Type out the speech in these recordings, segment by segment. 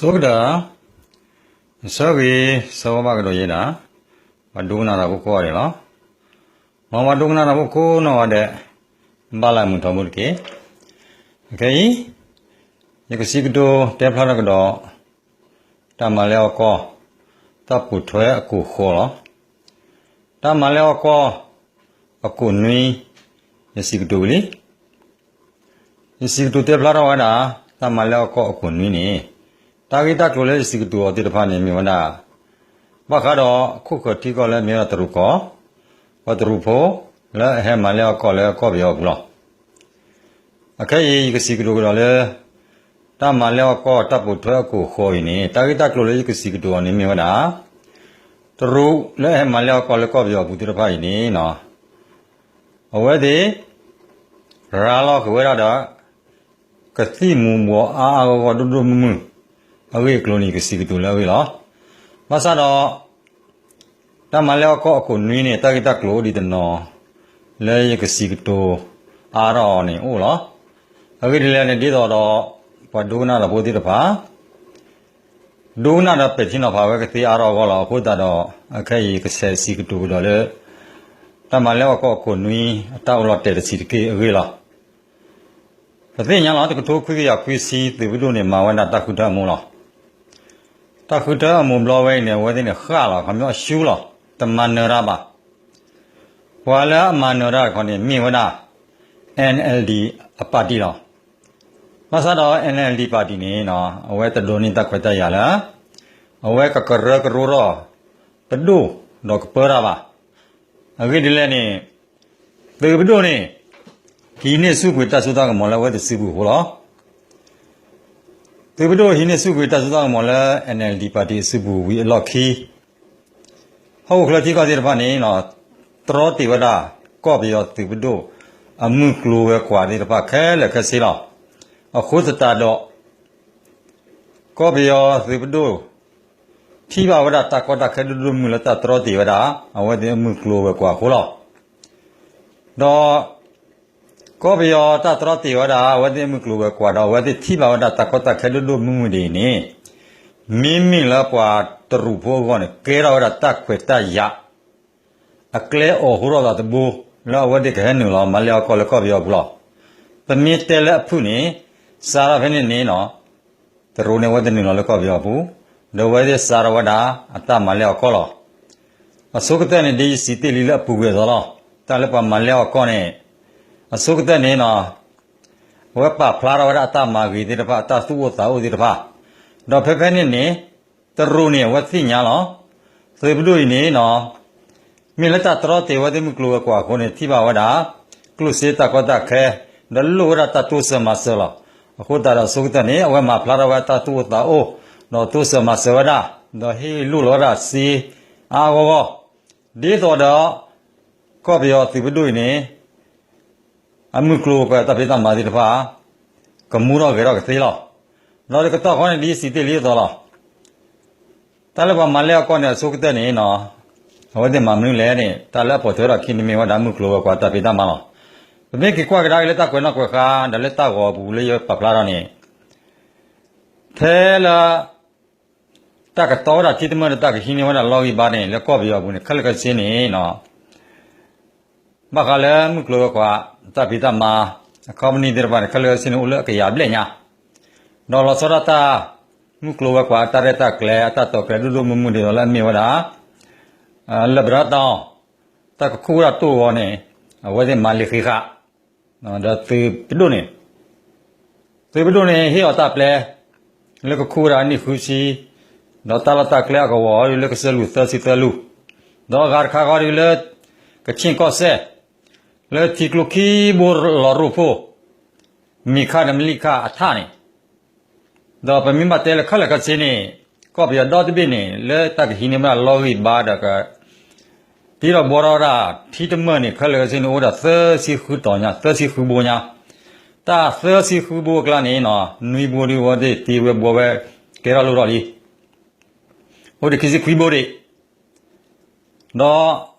Soda, Savi, Savamagado Yena, Maduna Rabuko, Mamaduna Rabuko, no other Balamutamurke. Okay, you can see to Teplagado, Tamaleo, Taputwe, Kuhola, Tamaleo, a Kunui, you see to Willie. You see to Teplavada, Tamaleo, Kunini. Tagita Kule is to the Pani Mivana. Bakado, cook tico let me at Ruko, but Rupo, let him Maleo call a copy of law. Okay, you can see to Gole, Tamaleo call Tapu Turku Hoini, Tagita Kule you can see to on Mivana. The Ru, let him Maleo call a copy of Butirapani, no. Already, Ralok, where are Kathimu, or Dumu. Away cloning is sick to Lavilla. Masado Tamaleo Kunini, Tagita Clo didn't know. Lay a sick to Aroni, Ola. Away the land did or Paduna about the pa. Do not a petting of our Aro, put that or a kay says sick to the Tamaleo Kunui, a tower of the city villa. The thing I want to talk quickly, I see the widow named Mawana Takuta Mula. Takuta Mublowe ne within a hala, I'm not sure, the Manoraba. Wala Manora con Miwana, NLD a partila. Masado NLD party no, a wet donita quetayala, a weka correct ruro, the do, dog perava. A vidileni, the vidoni, he needs soup with Tasuta Mola with the Sibu Hula. The widow he needs to with Mola and NLD party Sibu, we lucky. How Clatica de Pani, no, Trotty Vada, copy of the widow, a mooklu, a quadri paca, like a silla, a hosatado, copy of the widow. Tiva Vada Takota Cadum Mulata Trotty Vada, and with the mooklu, a quahula. Do Copy of Tatroti Vada, what the Muklu Quada, what the Tiva Vada Takota Cadudu Mumudini. Mimi Lapua, Terupo, one, Kera attack with ya. A clear or Hura the Boo, La what the Canula, Malia call a copy of law. The Mitella Puni, Sarah Venenino, the Rune what the Nino copy of Boo, the way the Saravada, Ata Malia color. A Sokotan in the city Lila Puguela, Talapa Malia Cone. A Sukta Nina Wepa Plaravata Magi did about Tasuota did about. The Pepenini, the Runi, what thing yellow? The Bluini, no. Milita Trotti, what the Muklu Quacone, Tiba Wada, Clusita Kotake, the Lura Tatusa Masela. Huta Sutani, when my Plaravata Tuta, oh, no Tusa Masavada, the He Lulora, see, Ago. Did order copy of the Buduini. Amuklu Tapita Madipa, Kamura Verakila. Not a talk on this city little. Talaba Malaya Corner Suktan, no. What the Mamu Lady, Talapotora Kinimi, what Amuklu, Tapita Mala. The make it quite right, let when the letter of Bully Paplarani. Tell Takatora, Titima, Takini, what a loggy body, the copy of Calicasini, no. Bakalam, Cloqua. Tapita ma, a company thereby colors in Ula Yablena. Nola Sorata, Mukluva Quartareta, Claire, Tato, Credu Mumudi, Lamivada, Labrata, Takura tu one, a wedding Malika, no, that the Piduni. The Piduni, he or Taple, look a Kura and Nifushi, no Talata Clago, or you look a cell with 30 Talu. Dog are Kagari, Kachinko said. Let Tikluki Bur Lorupo Mikadam Lika Atani. The Pamima Telekalakasini, copy a dot bini, let Takinima Logi Badaka. Tira Borora, Tita money, colors in order 30 Hutonia, 30 Hubonia. Ta 30 Hubo Glanina, Niburi Wadi, Tiwe Bowe, Keralurali. What the Kizikibori? No.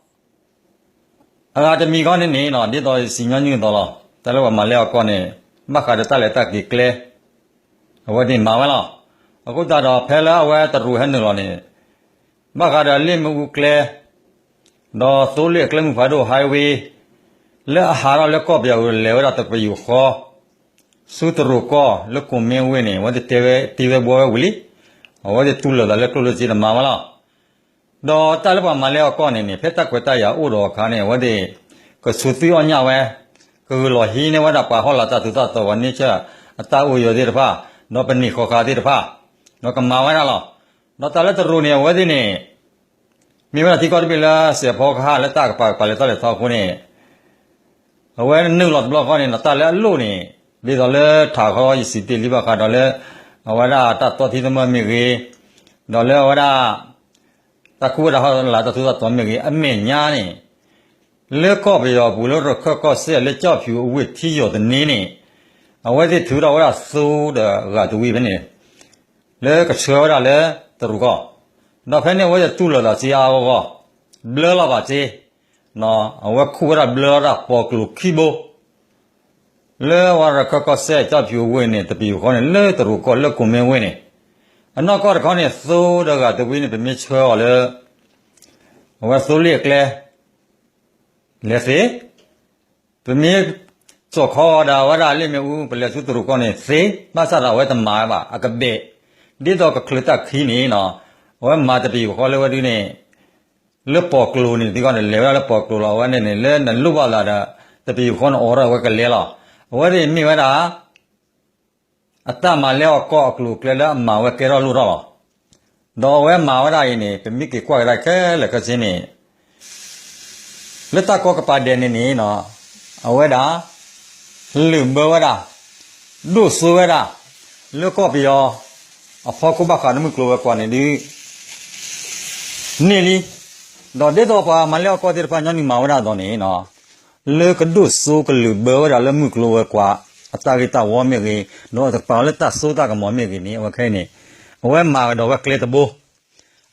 I the Migan in or did all senior dollar. Tell Malaya Cone, Macadata declare. What in Mawala? အခုတော့ဖဲလာဝဲတရူဟန်နော်နေမခါရလိမှုကလေတော့သိုးလေကလမှုဖာတော့ highway လဲဟာရလဲကောပြောလဲဝရတပယူခေါ်စုတရူကောလကုမင်းဝင်းနေဝတ်တေဝဘောဝလီဝတ်တူလာလဲကလိုစီမာမလားတော့တလပမလဲကောနေဖက်တက်ကွက်တရဥတော်ခါနေဝတ်ကစုတီအညာဝဲကလောဟီနေဝဒပါဟောလာတတူတတော်ဝနိချအတာဥယောဒီတဖာနော်ပနိခောခါဒီတဖာနော်ကမာဝဲလားနော်တလဲတရူနေဝတ်ဒီနေမိမတိကောတပိလာစေဖောခါလက်တကပါလက်တလက်သောခုနေအဝဲနုလော့ဘလော့ခေါနေနော်တလဲအလို့နေဒီတော့လဲထာခေါ်စီတီလီဘခါတော့လဲဝရတတ်တော်တိသမမိကြီးတော့လဲဝရတကူရဟလာတသူတော်မိကြီးအမေညာနေလဲကောပြီးတော့ဘူးလို့ခကောဆက်လက်ကြောက်ဖြူအဝစ်ထီရောတဲ့နင်းနေအဝဲဒီသူတော်ဝရသိုးတဲ့ကတူဝိပဲနေလဲကချောရလဲတရူကောနော်ဖဲနေဝဲတူလာတာစီအားကောဘလလာပါစီနော်အဝဲခုရဘလလာပေါ်ကလူခိဘလဲဝရခကောဆက်ကြောက်ဖြူဝင်းနေတပီခေါနေလဲတရူကောလက်ကုမင်းဝင်းနေအနောက်ကောခေါနေသိုးတဲ့ကတူဝိနေပြမြချောလဲဝဲသိုးလိကလဲလဲစေပြမြစောခေါ်တာဝရလိမြဦးဘလက်စုတရူကောနေစေမဆရာဝဲတမာပါအကဘေဒီတော့ကခလတခီနေနော်ဝဲမာတပီခေါ်လဲဝဒီနေလပေါ်ကလိုနေဒီကနေလဲလပေါ်ကလိုလာဝဲနေလဲနလုပါလာတာတပီခေါ်အော်ရဝဲကလဲလာဝဲဒီမိဝဲတာအတမလဲကောကလိုကလဲလာမာဝဲကဲရလူတော့တော့ဝဲမာဝဲတာရင်နေပမိကေကွာရခဲလကစင်းနေလက်တကောကပါတဲ့နေနော်အဝဲတာလူဘဝတာဒုဆွဲတာလကောပြောအဖောကဘခါနမှုကလောကွာနေဒီနေလီတော့တဲ့တော့ပါမလဲကောတဲ့ပါညနေမာဝရတော့နေနော်လေကဒုဆိုကလူဘဝတာလမှုကလောကွာအတာဂိတဝမေကြီးတော့ပါလက်တဆိုတာကမောမေကြီးနေဝခဲနေအဝဲမာတော့ဝဲကလေတဘူ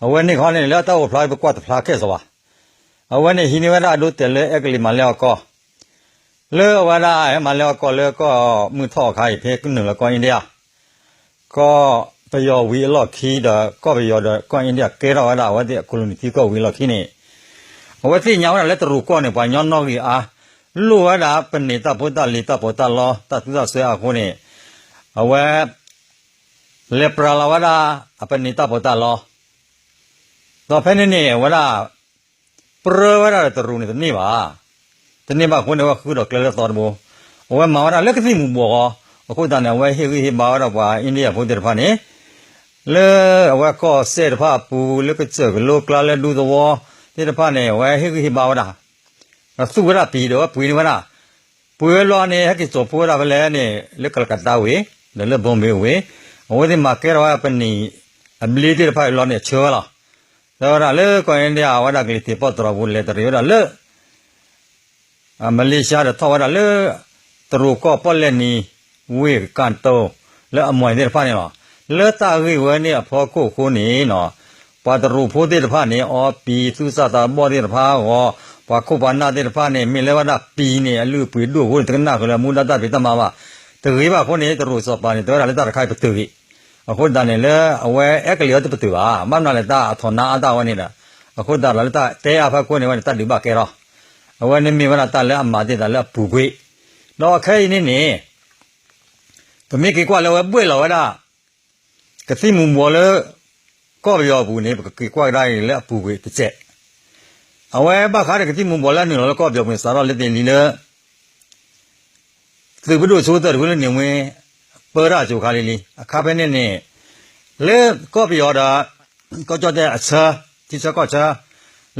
အဝဲနေခေါနေလက်တော့ဖလိုက်ကွာတဖလာခဲ့ဆိုပါအဝဲနေဟိနေဝရအဒုတဲလေအကလီမလဲကောလေဝရမလဲကောလေကောမှုထောက်ခိုင်းဖေကနလကောအင်းဒီယာก็ไปยอวีลอคีดก็ไปยอดก็อินเดียเกราดาวะเดโคโลนีที่ก็วีลอคีนี่วะที่ญาวนะเลตรูก็เนี่ยปะญอนนอกอีอาลูวะดาเป็นนิตาพุทธลิตาพุทธลอตะตุตะเสอะคนนี่เอาไว้เลปราลาวะดาเป็นนิตาพุทธลอต่อไปนี่วะดาปรวะดาตรูนี่ตนี่บ่ตนี่บ่คนเนี่ยว่าคือดอกเกลตอดบ่เอาไว้มาวะดาเลกสิมุบ่အခုတန်နေဝဲဟိဟိမာတော့ကွာအိန္ဒိယဘုဒ္ဓတဖာနေလေဝဲကောစေတဖာပူလကချက်လောကလာလေဒူသောဒီတဖာနေဝဲဟိဟိမာဝတာသုဝရပီတော့ပွေနေဝနာပွေလောနေဟကိစောပွေရဗလဲနေလက်ကလကတာဝေလေဘုံမေဝေဝဒီမာကေရဝပနီအမလီတိတဖာလောနေချောလာတော့လေကောအိန္ဒိယဝဒကလေးတိပတ်တော်ဘူးလေတရရလေမလေးရှားတော့ထောက်ရလေတရူကောပလက်နီဝေကန်တောလဲအမွိုင်တဲ့ဖာနေနော်လဲတာဝေဝဲနေအဖောကိုခိုးနေနော်ပါတရူဖိုးတဲ့ဖာနေအော်ပီသုစတာမောတဲ့ဖာဟောပါခုပါနာတဲ့ဖာနေမြင်လဲဝဒပီနေအလူပွေတို့ဟိုတကနာကလည်းမူလတပိတမပါတရေပါခိုးနေတရူစောပါနေတော့လည်းတာခိုင်ပတူကြီးအခုတန်နေလဲအဝဲက်ကလေးတပတူပါမမနာလည်းတာအထောနာအတာဝနေတာအခုတလည်းတာတဲအဖခိုးနေဝတတိဘကဲရောအဝဲနေမြင်ဝဒတာလည်းအမာတဲ့တာလည်းပူခွေတော့အခဲနေနေပမေကေကွာလောပွေလောဒါကတိမူမောလေကောပြောဘူးနေကေကွာတိုင်းလေအပူကွေတစ်ချက်အဝဲဘခါတဲ့ကတိမူမောလေနေလောကောပြောဘူးစားတော့လက်တင်လီလေသူဘတို့ဆိုတဲ့ဘုလည်းနေဝင်ပေရဂျိုခါလေးလေးအခါပဲနဲ့နေလေကောပြောတာကောကြတဲ့အချာတိစကောချာ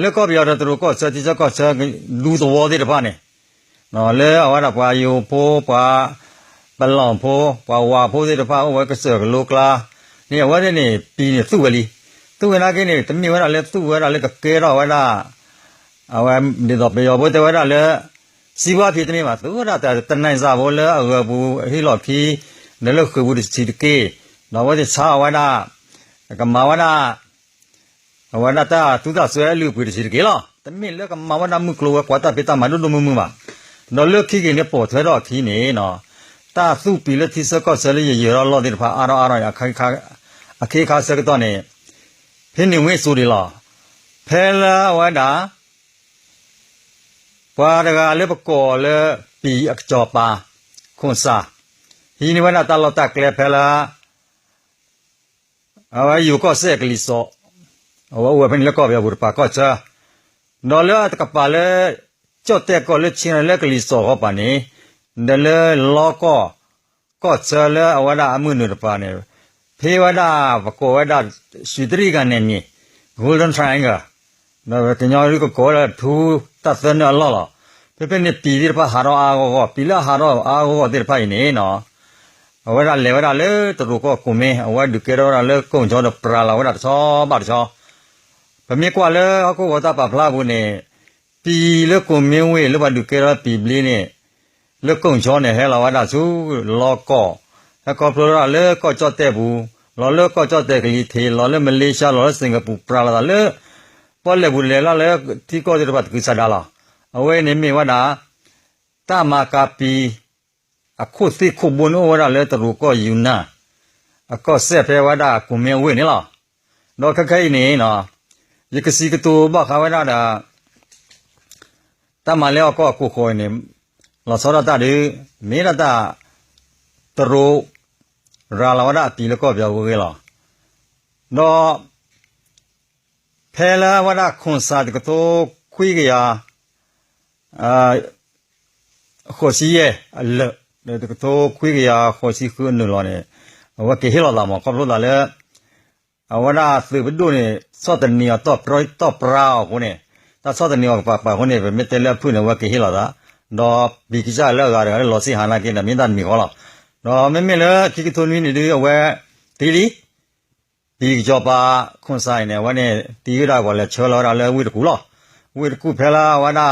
လေကောပြောတာသူကောချာတိစကောချာလူတော်တဲ့တဖာနေနော်လေအဝါရပွားယူဖိုးပွားပလောင်ဖိုးပွားဝါဖိုးတဲ့တဖာဝဲကစကလောကလာနေဝဲနေပြီးနေသူ့ကလေးသူ့ကနာကင်းနေတမီဝဲလည်းသူ့ဝဲလည်းကဲတော့ဝဲလာအဝဲဒီတော့ပြောဖို့တဲ့ဝဲလည်းစီဝါဖြစ်တယ်မှာသူကတနိုင်စားဖို့လည်းအဝဲဘူးဟိလော်ဖြီလည်းလို့ခုဘူးစီတကေတော့ဝဲချာဝဲလာကမဝနာဝဲလာတာသူကဆွဲလူဘူးစီတကေလားတမီလည်းကမဝနာမှုကလောကွာတာပိတမလို့မှုမှာတော့လို့ခိကနေပေါ်ထွဲတော့ခီနေနော်တာစုပီလက်တိစကောဆလေးရရောလောတဲ့ဖာအာရရခိုင်ခါ အခေခါစကတော့နေဖင်းနေဝဲဆိုရလားဖဲလာဝဒါပွာဒကလည်းပကောလည်းปีอักจอปาခွန်စာဟီနိဝနာတလောတကလေဖဲလာအဝယူကောဆက်ကလီစောအဝဝဖင်းလကောပြဘူပါကောချာနော်လတ်ကပါလေကြော့တဲ့ကောလေချင်းလက်ကလီစောဟောပါနေဒလေလောကောချာလေအဝဒအမှုနုပါနေဖေဝဒဘကောဝဒရှိတရိကနေမြေ golden triangle နော်ကညောရီကိုကောလာထူတသနလောလောဖေဖေနေပြည်ရပါဟာရောအာကိုပီလာဟာရောအာကိုတဲ့ဖိုင်နေနော်အဝဒလေဝဒလေတရကိုကုမေအဝဒကေရောလေကုံချောပရာလာဝဒသောပါချောဗမေကွာလေအကိုဝဒပါဖလာဘူးနေปีလေကုမင်းဝေလေဘဒကေရောปีဘလင်းနေလေကုံချောနေဟဲလာဝဒစုလောကောအကောပရာလေကောချောတဲ့ဘူးလောလေကောချောတဲ့ကလေးသေးလောလေမလေးရှားလောလေစင်ကာပူပရာလာလေပေါ်လေဘူးလေလာလေတီကောတဲ့ဘတ်ကိစ္စဒါလာအဝဲနေမိဝဒတမကာပီအခုသိခုဘုံဝရလေတရူကောယူနာအကောဆက်ဖေဝဒကုမေဝေနေလားတော့ခခိုင်နေနော်ယကစီကတူဘခဝဒတာတမလဲအကောကိုခေါ်နေလောစောရတတွေမေရတတရူရာလဝဒတီလကောပြောဝေလားတော့ဖဲလာဝဒခွန်စာတကတိုခွေးကရခေါ်စီရဲ့အလတကတော့ခွေးရခေါ်စီခွန်းလို့လည်းဝကေဟီလာလာမကောလို့လည်းအဝနာသဘဒုန်စောတနီတော့ပရိုတော့ပရာဟိုနေတာစောတနီပါဟိုနေမတဲလဖုန်ဝကေဟီလာတော့ဘီကိစားလာကြတယ်လောစီဟာနာကိနမင်းတန်မီခေါ်လာတော့မမေလေခိကထုံဝင်းနေဝဲဒီလီဒီကြောပါခွန်ဆိုင်နေဝနေတီရတာကလည်းချောလာလည်းဝိတကူလားဝိတကူဖဲလာဝနာ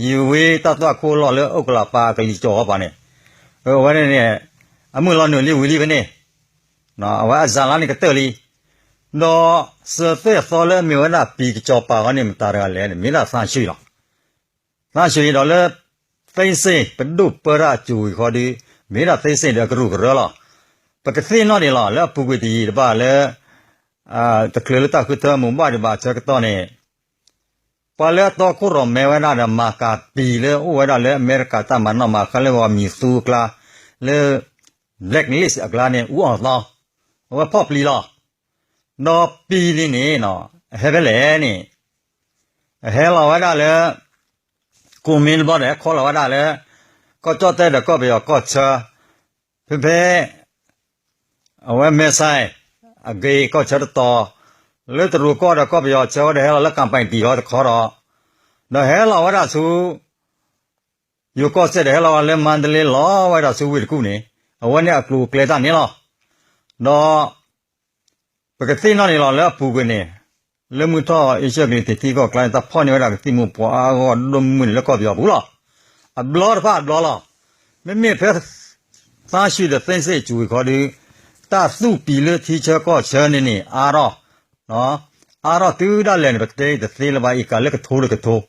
ယူဝေတတ်တော့ခိုးလောလေဥက္ကလာပါကလေးကြောပါနေဝရနေအမှုလောနလီဝီလီပဲနေနော်အဝအဇာလာနေကတဲ့လီနော်စတဲ့သောလဲမြေဝနာပီကြောပါကနေမတာရလဲမိလာဆန်းရှိတော့ဆန်းရှိတော့လဲသိစိပဒုပရကျူခေါ်ဒီမိလာသိစိတဲ့ကရုကရလာပကသိနော်ဒီလာလဲပူကွတီတပါလဲတကလလတခုတမမဘာဒီဘာချက်တော့နေပါလေတော့ခုရမေဝနာဒမာကာပီလေဥဝရလေအမေရိကတမနမခလေဝမီစုကလာလေ blacklist အကလာနေဥအောင်သောဝဖော့ပလီလာနော်ပီနေနေနော်ဟဲပဲလေနေဟဲလာဝဒလေကိုမင်းဘောလေခေါ်လာဝဒလေကောကြောတဲ့ကောပြောကောချာဖေဖေအဝဲမဲဆိုင်အဂေကောချတော်လေတရူကောတော့ကောပြောချောတယ်ဟဲလာကမ်ပိုင်တီရောခေါ်တော့နော်ဟဲလာဝဒဆူယူကောဆက်တယ်ဟဲလာလေမန္တလေးလောဝဒဆူဝိတကူနေအဝနဲ့အကလူကလေတာနေလောနော်ပကတိနော်နေလောလဲပူကနေလေမှုတော့အချက်ကြီးတီကောကလိုင်းတာဖောနေရတာတိမှုပွားကောဒုံမှုလည်းကောပြောဘူးလားအဘလောဖာဘလောလားမမေဖက်သားရှိတဲ့သင်္စေကျူခေါ်ဒီတာစုပီလေတီချာကောချာနေနေအာရောနော်အာရောတူဒါလည်းပတေးသေလပါဤကလည်းကထိုးလည်းကထိုး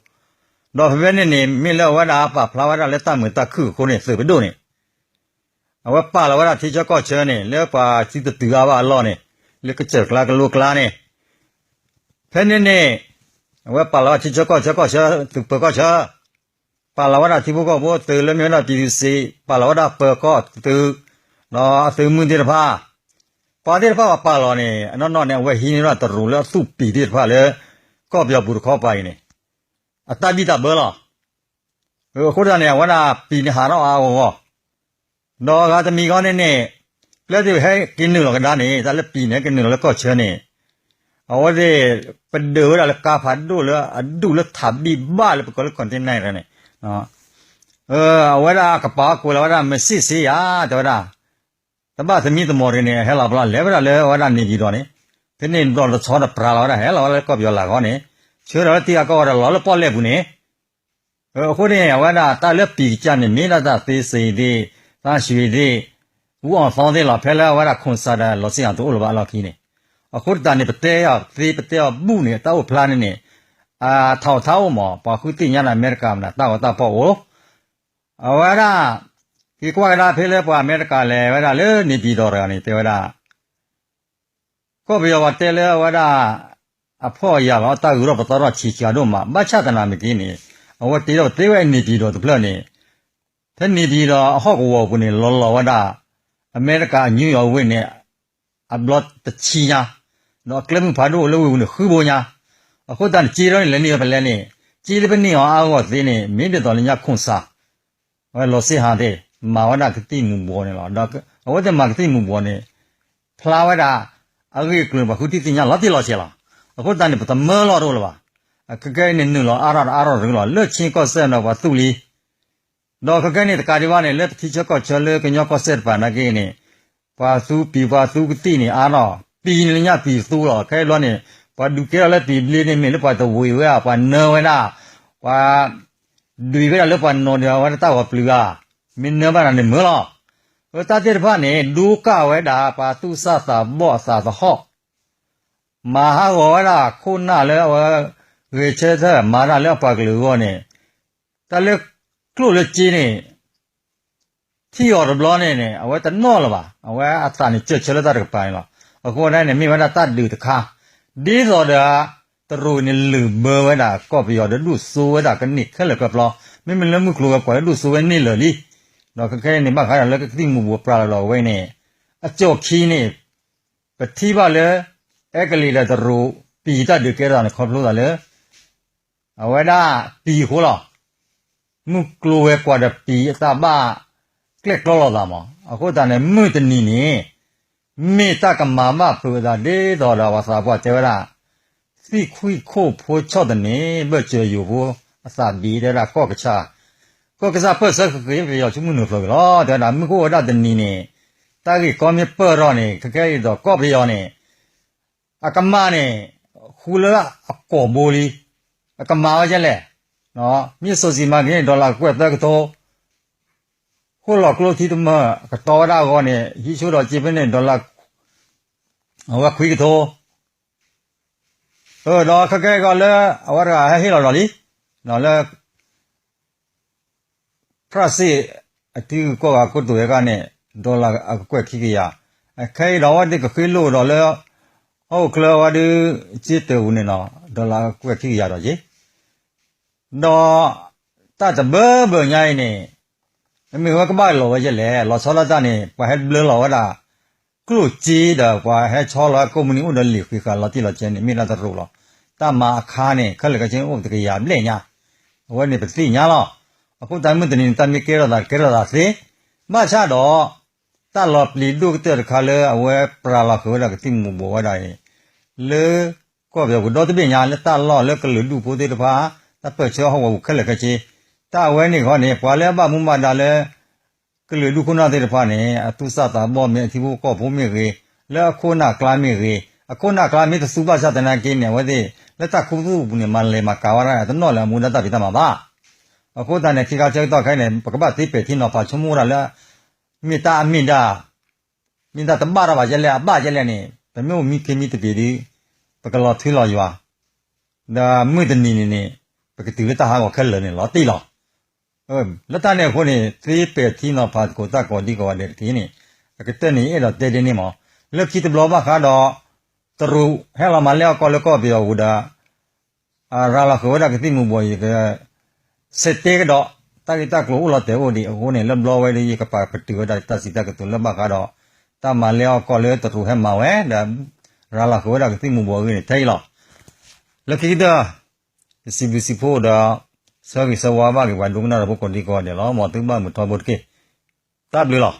တော့ဘယ်နဲ့နေမင်းလည်းဝဒါပါဖလာဝဒါလည်းတမတခုခုနေစေဘဒုနေအဝပါလာဝဒါတီချာကောချာနေလဲပါစီတတူပါလောနေလေကချက်ကလာကလုကလာနေဖဲနေနေအဝပါလာတီချာကောချာကောချာသူပကောချာပါလာဝဒါတီဘကောဘောတေလမြေနာတီစီပါလာဝဒါပကောသူနော်သူမှုတိတဖာပါတိတဖာပါလောနေအနော်နဲ့ဝဲဟင်းရတရူလဲသူပီတိတဖာလဲကောပြောဘူးခေါ်ပိုင်နေအတပိတဘောလားခုတည်းနဲ့ဝနာပီနေဟာတော့အာဟောနော်ကတမီကောင်းနေလက်တွေဟဲกินလို့ကဒါနေဒါလည်းပီနေกินလို့ကောချဲနေအဝဒေပဒေရလကာဖတ်ဒိုလအဒူလသဘီဘာလပကောကွန်တင်နိုင်ရနေနော်ဝဒါကပါကိုလဝဒါမစစ်စေရတော်ဒါတပတ်သမီးတမော်ရနေဟဲလာဗလားလဲဗလားလဲဝဒါနေကြီးတော့နေဒီနေ့တော့ချောတဲ့ပရာလာဝဒါဟဲလာလဲကောပြောလာကောနေချေတော့တီအကောတော့လောလပေါ်လဲဘူးနေအခုနေဝဒါတာလက်ပီကြနေမင်းလာတာသေးစိသေးသာရွှေသေးဦးအောင်ဖောင်းသေးလားဖဲလာဝဒါခွန်စားတယ်လောစီအောင်တို့လိုပါလောက်ခင်းနေအခုတန်နေပတဲရသေးပတဲမှုနေတောက်ဖလားနေထောက်ထောက်မောပါခုတိညာနာအမေရိကမနာတောက်ပေါ့ဝဝဒါဒီကွာဒါဖေးလဲပွားအမေရိကလဲဝဒါလဲနေပြည်တော်ရနေတေဝဒါ có bây giờ tele ở đó à phò ya nó ta gửi bắt đầu chỉ cho đâu mà bắt chắc là mình cái này ở tí đó tí vậy nị tí đó tụi này thế nị tí đó họ có cái này lo ở đó America New York vậy này à blood the chi nha nó cái mình phải đâu lâu nữa khứ bôi nha ở khu ta chỉ đó là này phải là này chỉ là bên này họ ở cái này mình để đó là nhà không sa ở lo xe hàng đấy mà ở đó cái tin mua này là đó ở đó mà cái tin mua này flower đó ở cái cửa mà khu tin nhà lót thì lót xe là ở khu ta này bắt đầu mở lót rồi là cái này nữa là ara rồi là lỡ chỉ có xe nào vào tủ li đó cái này cái gì vậy này lỡ chỉ có chơi lỡ cái nhau có xe vào那个呢vào su pi vào su cái tin này ara pi này nhá pi su rồi cái lo này vàoดูcái là pi li này mình là vào tàu vui vậy à vào nơ vậy đó vào đuôi cái là vào nô này vào tàu vào pi à mình nơ vào này mở lo ở ta đây vào nàyดูcả vậy đó vào tu sa sa bỏ sa sa họ mà ha vậy đó khôn nào là vào người chơi thế mà là vào cái lưỡi này ta lấy cái lưỡi chi nàyที่ออร์บลอนเนี่ยเอาไว้ตัดนอลว่ะเอาไว้อัตรานี่เจอเชลตัดไปเนาะเอาคนนั้นเนี่ยมีวันตัดดื้อตะคาดีสอดาตรูนี่ลืมเบอร์ไว้ด่าก็ไปยอดดูสู้ไว้ด่ากันนี่แค่เลยกับเราไม่เป็นเรื่องมือกลัวกับกว่าดูสู้ไว้นี่เลยดิเราแค่นี่บ้าขายแล้วก็ที่มือบัวปลาเราไว้เนี่ยอจอกขี้นี่ไปที่บ้านเลยเอกลีได้ตรูปีตัดดื้อแก่ด่าเนี่ยครอบรู้ด่าเลยเอาไว้ด่าปีหัวเรามือกลัวกว่าด่าปีตาบ้าเล็กๆล่ะมั้งအခုတည်းနဲ့မြင့်တနီနေမိတကမမပူတာဒေတော်တော်ဝါစာပေါ်ကျေရစီခွိခို့ဖိုးချော့တဲ့နေဘ့ကျေယူဘူးအစာဘီတဲ့လားကော့ကချာကော့ကစားပတ်စခခေပြောချမှုလို့ပြောတော့တဲ့လားမကိုရတဲ့နီနေတာကြီးကောမြပရောနေခခဲရတော့ကော့ပြောနေအကမနဲ့ခူလာအကောဘိုလီအကမဝကျလဲနော်မြစ်စောစီမကင်းဒေါ်လာကွက်တဲ့ကတော့ခုလောကလို့တီတမကတော့ရကောနဲ့ရီချိုးတော့ကြည့်ပနေဒေါ်လာဟောခွေးကတော့တော့ခက်ခဲကလည်းအဝရဟဲ့လော်လီနော်လေဖရစီအတီကောကကုတ်တွေကနေဒေါ်လာအကွက်ခိကရခဲတော့ဒီကခွေးလို့တော့လေဟုတ်ကလောဝဒီကြည့်တူနေနော်ဒေါ်လာကွက်ခိရတော့ကြီးတော့တတ်ဘဘညိုင်းနေအမေကဘာလောဝဲလဲလောဆောလာတနေဘာဟက်ဘလလောဝဒါကလုကြီးတော့ဘာဟက်ချောလာကွန်မြူနီဥဒလီခိကလာတိလာကျင်းနေမိလာတရူလောတမအခါနဲ့ခက်လကချင်းဥဒကရလက်ညာဝဲနေပတိညာလောအခုတိုင်မတင်တမီကဲရတာစေမချတော့တလောပလီဒုကတဲ့ခါလဲအဝဲပရာလာခေါ်တာကတိမူဘောဝဒါလေကောပြောကတော့တပညာလက်တလောလက်ကလူလူဖို့တဲ့တပါတပတ်ချောဟောခက်လကချင်းတာဝဲနေခေါနေပွာလဲပမှုမတာလဲကလူလူခုနာတဲ့ဖာနေအတုစတာဘောမြေအတိဘကောဘုံမြေကြီးလဲခုနာကလာမြေကြီးအခုနာကလာမြေသစုပါစတနာကင်းနေဝတဲ့လက်တခုခုဘူးနေမလဲမကာဝရတနော်လဲမူနတပိတမှာပါအခုတန်နေခိကချက်တော့ခိုင်းနေပကပတိပေတိနော်ပါချမှုရလဲမိတာမိတာတမရပါကျလဲအပကျလဲနေဘမျိုးမိခင်မိတပြေဒီပကလောထွေးလော်ရွာဒါမြင့်တနီနေပကတိလက်တဟာကိုခက်လဲနေလောတိလောလက်တနဲ့ခုနေသေးပေတီနော်ပါကိုတကောဒီကောတဲ့ဒီနေကတဲ့နေအဲ့တော့တဲ့နေမောလက်ခိတဘလောဘခါတော့တရူဟဲလာမလဲကောလကောပြောဝဒါရာလာခေါ်တာကတိမှုပေါ်ရကစက်တေကတော့တာဂီတာကလိုလာတဲ့ဟိုဒီအခုနေလက်ဘလောဝဲလေးကပါပတူဒါတစီတကတူလက်ဘခါတော့တမလဲကောလဲတရူဟဲမဝဲဒါရာလာခေါ်တာကတိမှုပေါ်ကနေထိုင်လောလက်ခိတာစီဘီစီဖို့ဒါဆောက်စဝါဘာကဝန်ဒုံနာဘုကွန်ဒီကောတယ်လောမတူမမတော်ဘုတ်ကေတပ်လေလော